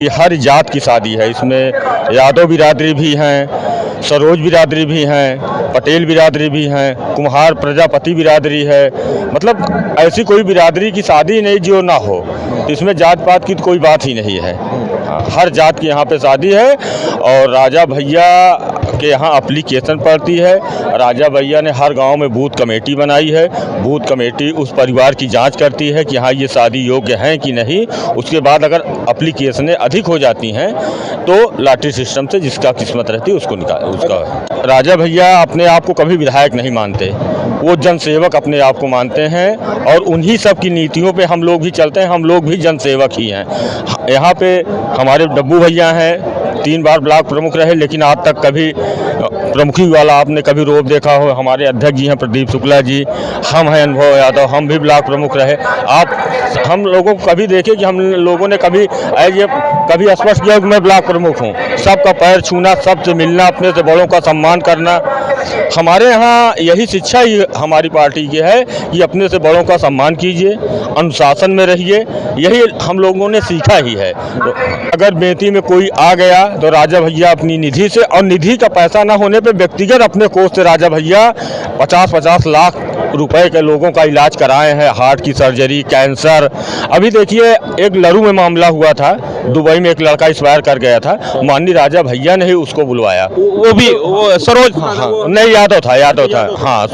ये हर जात की शादी है। इसमें यादव बिरादरी भी हैं, सरोज बिरादरी भी हैं, पटेल बिरादरी भी हैं, कुम्हार प्रजापति बिरादरी है। मतलब ऐसी कोई बिरादरी की शादी नहीं जो ना हो। तो इसमें जात पात की तो कोई बात ही नहीं है। हर जात की यहाँ पे शादी है। और राजा भैया के यहाँ एप्लीकेशन पड़ती है। राजा भैया ने हर गांव में बूथ कमेटी बनाई है। बूथ कमेटी उस परिवार की जांच करती है कि हाँ ये शादी योग्य हैं कि नहीं। उसके बाद अगर एप्लीकेशनें अधिक हो जाती हैं तो लॉटरी सिस्टम से जिसका किस्मत रहती है उसको निकाल उसका। राजा भैया अपने आप को कभी विधायक नहीं मानते, वो जनसेवक अपने आप को मानते हैं। और उन्हीं सब की नीतियों पे हम लोग भी चलते हैं। हम लोग भी जनसेवक ही हैं। यहाँ पे हमारे डब्बू भैया हैं, 3 बार ब्लॉक प्रमुख रहे, लेकिन आज तक कभी प्रमुखी वाला आपने कभी रोब देखा हो। हमारे अध्यक्ष जी हैं प्रदीप शुक्ला जी, हम हैं अनुभव यादव, हम भी ब्लॉक प्रमुख रहे। आप हम लोगों को कभी देखे कि हम लोगों ने कभी ये कभी स्पष्ट किया कि मैं ब्लॉक प्रमुख हूँ। सबका पैर छूना, सबसे मिलना, अपने से बड़ों का सम्मान करना। हमारे यहाँ यही शिक्षा ही हमारी पार्टी की है कि अपने से बड़ों का सम्मान कीजिए, अनुशासन में रहिए। यही हम लोगों ने सीखा ही है। तो अगर बेटी में कोई आ गया तो राजा भैया अपनी निधि से, और निधि का पैसा ना होने पे व्यक्तिगत अपने कोष से राजा भैया 50-50 लाख रुपए के लोगों का इलाज कराए हैं। हार्ट की सर्जरी, कैंसर। अभी देखिए एक लरू में मामला हुआ था, दुबई में एक लड़का एक्सपायर कर गया था। माननीय राजा भैया ने ही उसको बुलवाया। वो सरोज नहीं यादव था हाँ।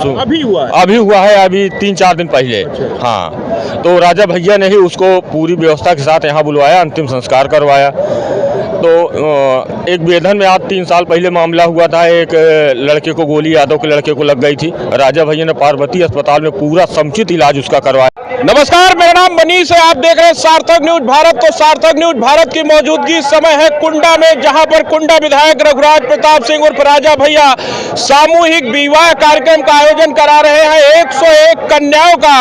अभी हुआ है, अभी 3-4 दिन पहले। हाँ, तो राजा भैया ने ही उसको पूरी व्यवस्था के साथ यहाँ बुलवाया, अंतिम संस्कार करवाया। तो एक बेधन में आज 3 साल पहले मामला हुआ था। एक लड़के को गोली यादव के लड़के को लग गई थी। राजा भैया ने पार्वती अस्पताल में पूरा समुचित इलाज उसका करवाया। नमस्कार, मेरा नाम मनीष है। आप देख रहे हैं सार्थक न्यूज भारत। तो सार्थक न्यूज भारत की मौजूदगी इस समय है कुंडा में, जहां पर कुंडा विधायक रघुराज प्रताप सिंह उर्फ राजा भैया सामूहिक विवाह कार्यक्रम का आयोजन करा रहे हैं 101 कन्याओं का,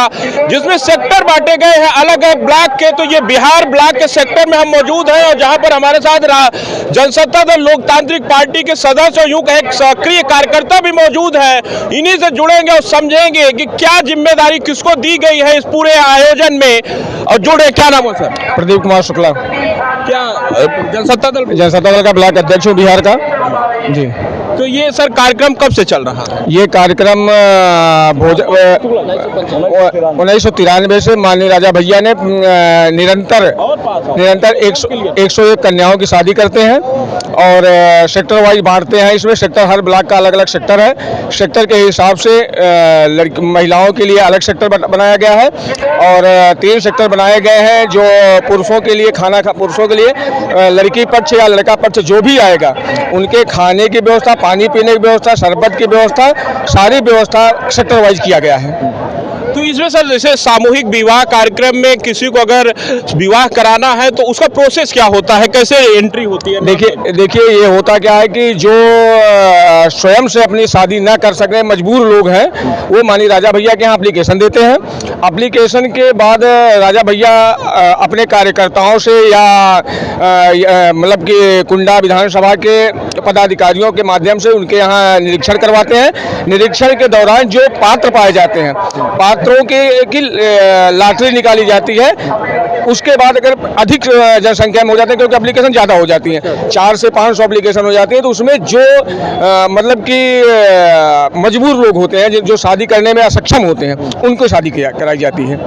जिसमें सेक्टर बांटे गए हैं अलग अलग ब्लॉक के। तो ये बिहार ब्लॉक के सेक्टर में हम मौजूद हैं, और जहां पर हमारे साथ जनसत्ता दल लोकतांत्रिक पार्टी के सदस्य और यूं कहे सक्रिय कार्यकर्ता भी मौजूद है। इन्हीं से जुड़ेंगे और समझेंगे कि क्या जिम्मेदारी किसको दी गई है इस पूरे आयोजन में। और जुड़े, क्या नाम है सर? प्रदीप कुमार शुक्ला। क्या जनसत्ता दल का ब्लॉक अध्यक्ष हूँ बिहार का जी। तो ये सर कार्यक्रम कब से चल रहा है? ये कार्यक्रम 1993 से माननीय राजा भैया ने निरंतर 101 कन्याओं की शादी करते हैं और सेक्टर वाइज बांटते हैं। इसमें सेक्टर, हर ब्लॉक का अलग अलग सेक्टर है। सेक्टर के हिसाब से महिलाओं के लिए अलग सेक्टर बनाया गया है और 3 सेक्टर बनाए गए हैं जो पुरुषों के लिए पुरुषों के लिए लड़की पक्ष या लड़का पक्ष जो भी आएगा उनके खाने की व्यवस्था, पानी पीने की व्यवस्था, शरबत की व्यवस्था, सारी व्यवस्था सेक्टर वाइज किया गया है। तो इसमें सर जैसे सामूहिक विवाह कार्यक्रम में किसी को अगर विवाह कराना है तो उसका प्रोसेस क्या होता है, कैसे एंट्री होती है? देखिए ये होता क्या है कि जो स्वयं से अपनी शादी ना कर सके मजबूर लोग हैं, वो माननीय राजा भैया के यहाँ एप्लीकेशन देते हैं। एप्लीकेशन के बाद राजा भैया अपने कार्यकर्ताओं से या मतलब कि कुंडा विधानसभा के पदाधिकारियों के माध्यम से उनके यहाँ निरीक्षण करवाते हैं। निरीक्षण के दौरान जो पात्र पाए जाते हैं, पात्रों की लॉटरी निकाली जाती है। उसके बाद अगर अधिक जनसंख्या में हो जाते हैं, क्योंकि एप्लीकेशन ज़्यादा हो जाती हैं, 400 से 500 एप्लीकेशन हो जाती है, तो उसमें जो मतलब कि मजबूर लोग होते हैं, जो शादी करने में असक्षम होते हैं, उनको शादी कराई जाती है।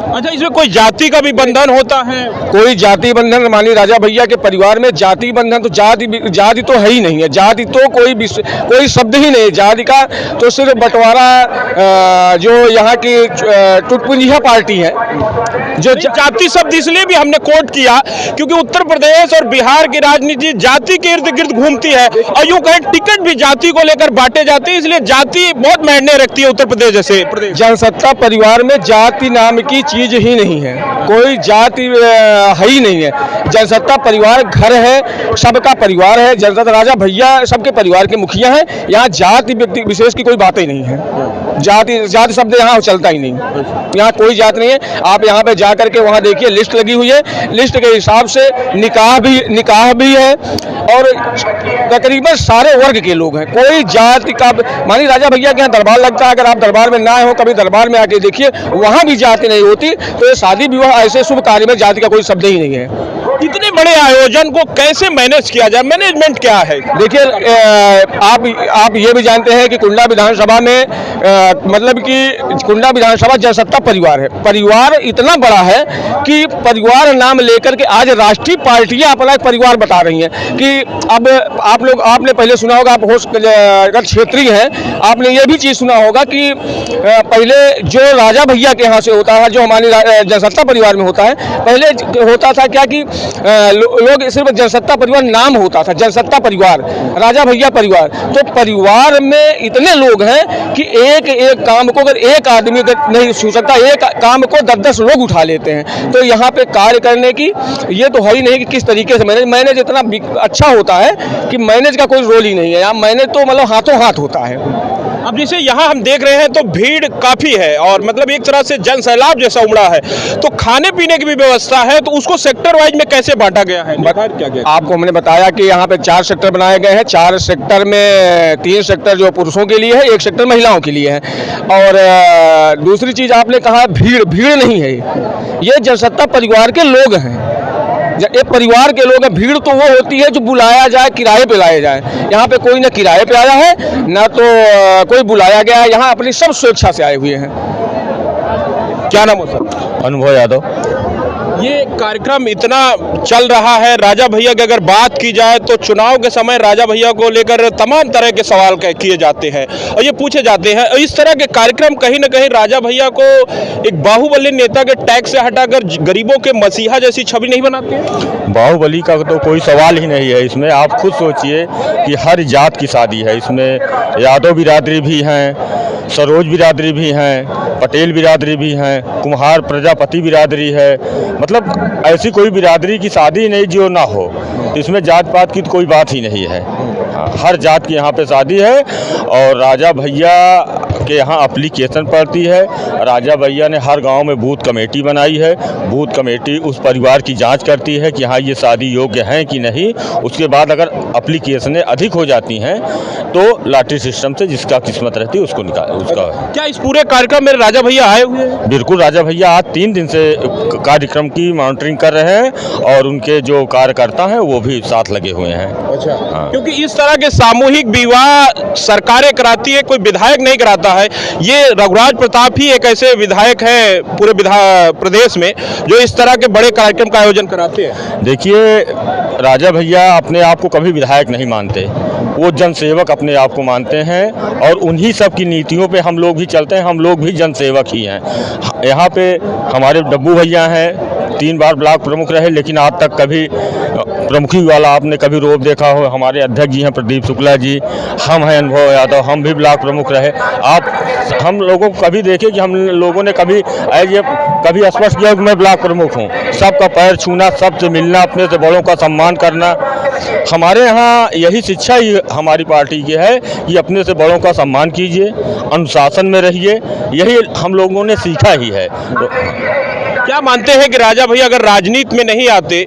अच्छा, इसमें कोई जाति का भी बंधन होता है? कोई जाति बंधन माननीय राजा भैया के परिवार में जाति बंधन तो जाति तो है ही नहीं है। जाति तो कोई शब्द ही नहीं है। जाति का तो सिर्फ बंटवारा जो यहाँ की टुटपुंजिया पार्टी है। जो जाति शब्द इसलिए भी हमने कोट किया क्योंकि उत्तर प्रदेश और बिहार की राजनीति जाति के इर्द गिर्द घूमती है, और यूं कहें टिकट भी जाति को लेकर बांटे जाते हैं, इसलिए जाति बहुत मायने रखती है उत्तर प्रदेश जैसे प्रदेश। जनसत्ता परिवार में जाति नाम की चीज ही नहीं है, कोई जाति है ही नहीं है। जनसत्ता परिवार घर है, सबका परिवार है। जनसत्ता राजा भैया सबके परिवार के मुखिया हैं। यहाँ जाति व्यक्ति विशेष की कोई बात ही नहीं है। जाति शब्द यहाँ चलता ही नहीं। यहाँ कोई जात नहीं है। आप यहाँ पे जा करके वहाँ देखिए, लिस्ट लगी हुई है। लिस्ट के हिसाब से निकाह भी है और तकरीबन सारे वर्ग के लोग हैं। कोई जाति का मानी राजा भैया के यहाँ दरबार लगता है। अगर आप दरबार में ना आए हो, कभी दरबार में आके देखिए, वहाँ भी जाति नहीं होती। तो ये शादी विवाह ऐसे शुभ कार्य में जाति का कोई शब्द ही नहीं है। इतने बड़े आयोजन को कैसे मैनेज किया जाए, मैनेजमेंट क्या है? देखिए, आप ये भी जानते हैं कि कुंडा विधानसभा में मतलब कि कुंडा विधानसभा जनसत्ता परिवार है। परिवार इतना बड़ा है कि परिवार नाम लेकर के आज राष्ट्रीय पार्टियां अपना एक परिवार बता रही हैं कि अब आपने पहले सुना होगा, आप होस्ट क्षेत्रीय हैं, आपने ये भी चीज़ सुना होगा कि पहले जो राजा भैया के यहाँ से होता है, जो हमारी जनसत्ता परिवार में होता है, पहले होता था क्या कि लोग सिर्फ जनसत्ता परिवार नाम होता था, जनसत्ता परिवार, राजा भैया परिवार। तो परिवार में इतने लोग हैं कि एक एक काम को अगर एक आदमी नहीं छू सकता, एक काम को 10-10 लोग उठा लेते हैं। तो यहाँ पे कार्य करने की ये तो है ही नहीं कि किस तरीके से मैनेज इतना अच्छा होता है कि मैनेज का कोई रोल ही नहीं है। यहाँ मैनेज तो मतलब हाथों हाथ होता है। अब जैसे यहाँ हम देख रहे हैं तो भीड़ काफी है और मतलब एक तरह से जन सैलाब जैसा उमड़ा है, तो खाने पीने की भी व्यवस्था है, तो उसको सेक्टर वाइज में कैसे बांटा गया है? क्या आपको हमने बताया कि यहाँ पे 4 सेक्टर बनाए गए हैं। 4 सेक्टर में 3 सेक्टर जो पुरुषों के लिए है, 1 सेक्टर महिलाओं के लिए है। और दूसरी चीज आपने कहा भीड़ नहीं है, ये जनसत्ता परिवार के लोग हैं। एक परिवार के लोग हैं। भीड़ तो वो होती है जो बुलाया जाए, किराए पे लाया जाए। यहाँ पे कोई ना किराए पे आया है ना तो कोई बुलाया गया है। यहाँ अपनी सब स्वेच्छा से आए हुए हैं। क्या नाम है सर? अनुभव यादव। ये कार्यक्रम इतना चल रहा है, राजा भैया की अगर बात की जाए तो चुनाव के समय राजा भैया को लेकर तमाम तरह के सवाल किए जाते हैं और ये पूछे जाते हैं। इस तरह के कार्यक्रम कहीं ना कहीं राजा भैया को एक बाहुबली नेता के टैग से हटाकर गरीबों के मसीहा जैसी छवि नहीं बनाते हैं? बाहुबली का तो कोई सवाल ही नहीं है इसमें। आप खुद सोचिए कि हर जात की शादी है इसमें। यादव बिरादरी भी हैं, सरोज बिरादरी भी हैं, पटेल बिरादरी भी हैं, कुम्हार प्रजापति बिरादरी है। मतलब ऐसी कोई बिरादरी की शादी नहीं जो ना हो। इसमें जात पात की तो कोई बात ही नहीं है। हाँ, हर जात की यहाँ पे शादी है। और राजा भैया के यहाँ एप्लीकेशन पड़ती है। राजा भैया ने हर गांव में बूथ कमेटी बनाई है। बूथ कमेटी उस परिवार की जांच करती है कि हाँ ये शादी योग्य हैं कि नहीं। उसके बाद अगर एप्लीकेशनें अधिक हो जाती हैं तो लॉटरी सिस्टम से जिसका किस्मत रहती है उसको निकाल उसका। क्या इस पूरे कार्यक्रम में राजा भैया आए हुए हैं? बिल्कुल, राजा भैया आज 3 दिन से कार्यक्रम की मॉनिटरिंग कर रहे हैं और उनके जो कार्यकर्ता हैं वो भी साथ लगे हुए हैं। अच्छा, हाँ। क्योंकि इस तरह के सामूहिक विवाह सरकारें कराती है, कोई विधायक नहीं कराता है। ये रघुराज प्रताप ही एक ऐसे विधायक हैं पूरे प्रदेश में जो इस तरह के बड़े कार्यक्रम का आयोजन कराते हैं। देखिए, राजा भैया अपने आप को कभी विधायक नहीं मानते, वो जनसेवक अपने आप को मानते हैं और उन्हीं सब की नीतियों पे हम लोग भी चलते हैं। हम लोग भी जनसेवक ही हैं। यहाँ पे हमारे डब्बू भैया हैं, 3 बार ब्लॉक प्रमुख रहे, लेकिन आज तक कभी प्रमुखी वाला आपने कभी रोब देखा हो। हमारे अध्यक्ष जी हैं प्रदीप शुक्ला जी, हम हैं अनुभव यादव, हम भी ब्लॉक प्रमुख रहे। आप हम लोगों को कभी देखे कि हम लोगों ने कभी कभी स्पष्ट किया कि मैं ब्लॉक प्रमुख हूँ। सबका पैर छूना, सबसे मिलना, अपने से बड़ों का सम्मान करना। हमारे यहाँ यही शिक्षा ही हमारी पार्टी की है कि अपने से बड़ों का सम्मान कीजिए, अनुशासन में रहिए। यही हम लोगों ने सीखा ही है। तो क्या मानते हैं कि राजा भैया अगर राजनीति में नहीं आते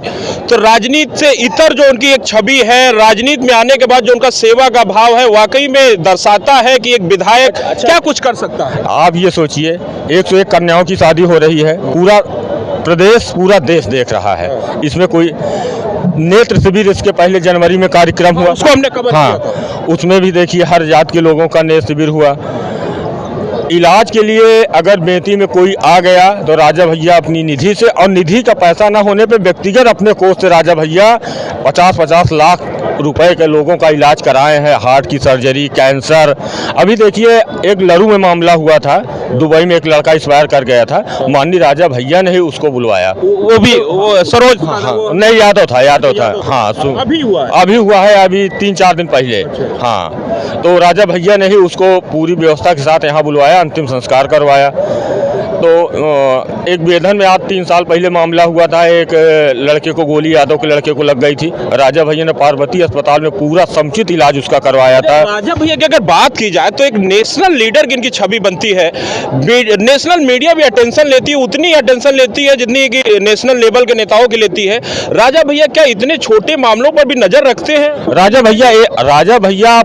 तो राजनीति से इतर जो उनकी एक छवि है, राजनीति में आने के बाद जो उनका सेवा का भाव है, वाकई में दर्शाता है कि एक विधायक क्या कुछ कर सकता है? आप ये सोचिए, 101 कन्याओं की शादी हो रही है, पूरा प्रदेश पूरा देश देख रहा है। इसमें कोई नेत्र शिविर इसके पहले जनवरी में कार्यक्रम हुआ, उसको हमने कवर किया था। उसमें भी देखिए हर जात के लोगों का नेत्र शिविर हुआ। इलाज के लिए अगर बेटी में कोई आ गया तो राजा भैया अपनी निधि से, और निधि का पैसा ना होने पे व्यक्तिगत अपने कोष से राजा भैया 50-50 लाख रुपए के लोगों का इलाज कराए हैं। हार्ट की सर्जरी, कैंसर। अभी देखिए एक लरू में मामला हुआ था, दुबई में एक लड़का एक्सपायर कर गया था, माननीय राजा भैया ने ही उसको बुलवाया। वो सरोज नहीं, यादव था। हाँ, अभी हुआ है अभी 3-4 दिन पहले। हाँ, तो राजा भैया ने ही उसको पूरी व्यवस्था के साथ यहाँ बुलवाया, अंतिम संस्कार करवाया। तो एक बेधन में आज 3 साल पहले मामला हुआ था, एक लड़के को गोली यादव के लड़के को लग गई थी। राजा भैया ने पार्वती अस्पताल में पूरा समुचित इलाज उसका करवाया था। राजा भैया की अगर बात की जाए तो एक नेशनल लीडर की इनकी छवि बनती है। नेशनल मीडिया भी अटेंशन लेती है, उतनी अटेंशन लेती है जितनी कि नेशनल लेवल के नेताओं की लेती है। राजा भैया क्या इतने छोटे मामलों पर भी नजर रखते हैं? राजा भैया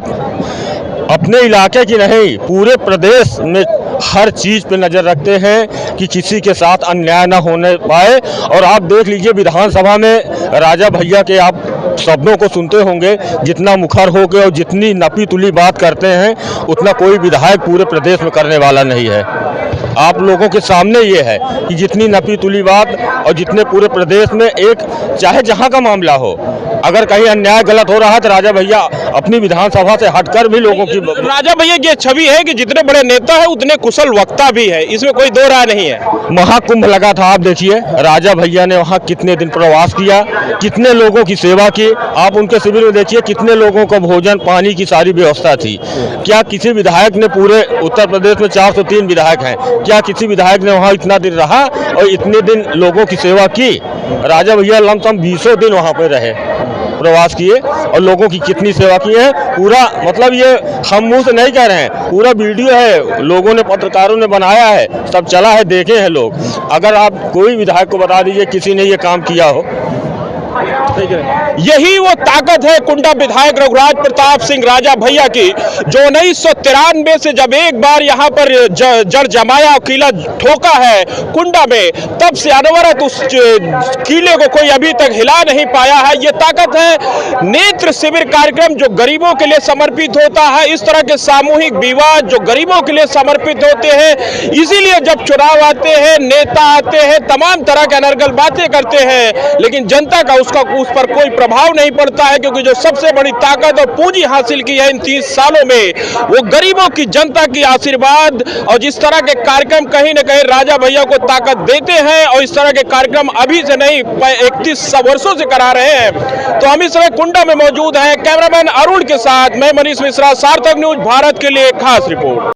अपने इलाके की नहीं, पूरे प्रदेश में हर चीज़ पे नज़र रखते हैं कि किसी के साथ अन्याय ना होने पाए। और आप देख लीजिए विधानसभा में राजा भैया के आप शब्दों को सुनते होंगे, जितना मुखर होकर और जितनी नपी तुली बात करते हैं उतना कोई विधायक पूरे प्रदेश में करने वाला नहीं है। आप लोगों के सामने ये है कि जितनी नपी तुली बात और जितने पूरे प्रदेश में एक चाहे जहां का मामला हो, अगर कहीं अन्याय गलत हो रहा है तो राजा भैया अपनी विधानसभा से हटकर भी लोगों की राजा भैया की ये छवि है कि जितने बड़े नेता है उतने कुशल वक्ता भी है, इसमें कोई दो राय नहीं है। महाकुंभ लगा था, आप देखिए राजा भैया ने वहाँ कितने दिन प्रवास किया, कितने लोगों की सेवा की। आप उनके शिविर में देखिए कितने लोगों को भोजन पानी की सारी व्यवस्था थी। क्या किसी विधायक ने, पूरे उत्तर प्रदेश में 403 विधायक हैं, क्या किसी विधायक ने वहाँ इतना दिन रहा और इतने दिन लोगों की सेवा की? राजा भैया लमसम 20 दिन वहाँ पे रहे, प्रवास किए और लोगों की कितनी सेवा की है। पूरा मतलब ये हम मुंह से नहीं कह रहे हैं, पूरा वीडियो है, लोगों ने, पत्रकारों ने बनाया है, सब चला है, देखे हैं लोग। अगर आप कोई विधायक को बता दीजिए किसी ने ये काम किया हो। यही वो ताकत है कुंडा विधायक रघुराज प्रताप सिंह राजा भैया की, जो 1993 से जब एक बार यहाँ पर जड़ जमाया, किला ठोका है कुंडा में, तब से अनवरत उस किले को कोई अभी तक हिला नहीं पाया है। ये ताकत है नेत्र शिविर कार्यक्रम जो गरीबों के लिए समर्पित होता है, इस तरह के सामूहिक विवाह जो गरीबों के लिए समर्पित होते हैं। इसीलिए जब चुनाव आते हैं, नेता आते हैं, तमाम तरह के अनर्गल बातें करते हैं, लेकिन जनता का उस पर कोई प्रभाव नहीं पड़ता है, क्योंकि जो सबसे बड़ी ताकत और पूंजी हासिल की है इन 30 सालों में, वो गरीबों की, जनता की आशीर्वाद और जिस तरह के कार्यक्रम कहीं न कहीं राजा भैया को ताकत देते हैं। और इस तरह के कार्यक्रम अभी से नहीं 31 वर्षों से करा रहे हैं। तो हम इस समय कुंडा में मौजूद हैं। कैमरामैन अरुण के साथ मैं मनीष मिश्रा, सार्थक न्यूज भारत के लिए खास रिपोर्ट।